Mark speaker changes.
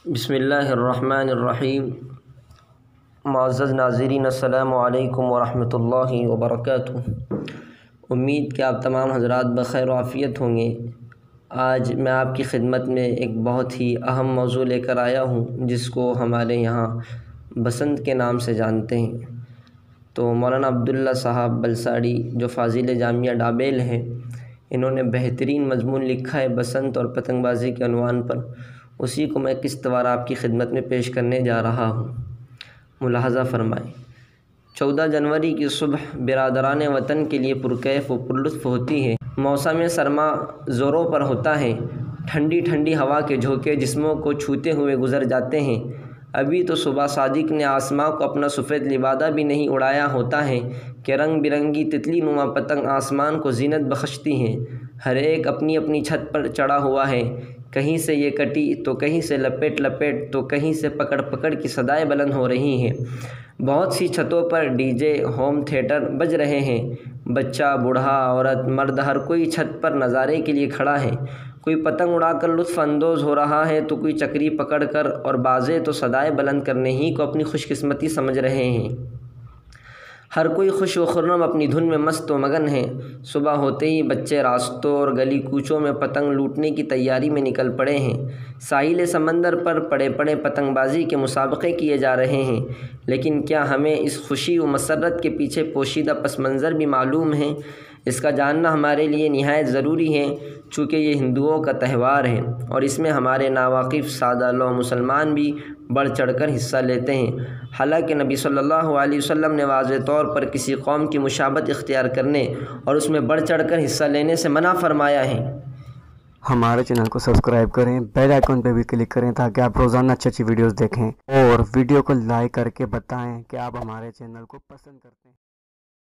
Speaker 1: بسم اللہ الرحمن الرحیم۔ معزز ناظرین، السلام علیکم ورحمۃ اللہ وبرکاتہ۔ امید کہ آپ تمام حضرات بخیر و عافیت ہوں گے۔ آج میں آپ کی خدمت میں ایک بہت ہی اہم موضوع لے کر آیا ہوں، جس کو ہمارے یہاں بسنت کے نام سے جانتے ہیں۔ تو مولانا عبداللہ صاحب بلساڑی جو فاضل جامعہ ڈابیل ہیں، انہوں نے بہترین مضمون لکھا ہے بسنت اور پتنگ بازی کے عنوان پر۔ اسی کو میں قسط وار آپ کی خدمت میں پیش کرنے جا رہا ہوں، ملاحظہ فرمائیں۔ 14 جنوری کی صبح برادران وطن کے لیے پرکیف و پرلطف ہوتی ہے۔ موسم سرما زوروں پر ہوتا ہے، ٹھنڈی ٹھنڈی ہوا کے جھونکے جسموں کو چھوتے ہوئے گزر جاتے ہیں۔ ابھی تو صبح صادق نے آسماں کو اپنا سفید لبادہ بھی نہیں اڑایا ہوتا ہے کہ رنگ برنگی تتلی نما پتنگ آسمان کو زینت بخشتی ہیں۔ ہر ایک اپنی اپنی چھت پر چڑھا ہوا ہے، کہیں سے یہ کٹی تو کہیں سے لپیٹ لپیٹ تو کہیں سے پکڑ پکڑ کی صدائیں بلند ہو رہی ہیں۔ بہت سی چھتوں پر ڈی جے ہوم تھیٹر بج رہے ہیں۔ بچہ، بوڑھا، عورت، مرد، ہر کوئی چھت پر نظارے کے لیے کھڑا ہے۔ کوئی پتنگ اڑا کر لطف اندوز ہو رہا ہے تو کوئی چکری پکڑ کر، اور بعضے تو صدائیں بلند کرنے ہی کو اپنی خوش قسمتی سمجھ رہے ہیں۔ ہر کوئی خوش و خرم اپنی دھن میں مست و مگن ہے۔ صبح ہوتے ہی بچے راستوں اور گلی کوچوں میں پتنگ لوٹنے کی تیاری میں نکل پڑے ہیں۔ ساحل سمندر پر پڑے پڑے پتنگ بازی کے مسابقے کیے جا رہے ہیں۔ لیکن کیا ہمیں اس خوشی و مسرت کے پیچھے پوشیدہ پس منظر بھی معلوم ہے؟ اس کا جاننا ہمارے لیے نہایت ضروری ہے، چونکہ یہ ہندوؤں کا تہوار ہے اور اس میں ہمارے ناواقف سادہ لو مسلمان بھی بڑھ چڑھ کر حصہ لیتے ہیں۔ حالانکہ نبی صلی اللہ علیہ وسلم نے واضح طور پر کسی قوم کی مشابہت اختیار کرنے اور اس میں بڑھ چڑھ کر حصہ لینے سے منع فرمایا ہے۔
Speaker 2: ہمارے چینل کو سبسکرائب کریں، بیل آئیکن پہ بھی کلک کریں تاکہ آپ روزانہ اچھی اچھی ویڈیوز دیکھیں، اور ویڈیو کو لائک کر کے بتائیں کہ آپ ہمارے چینل کو پسند کرتے ہیں۔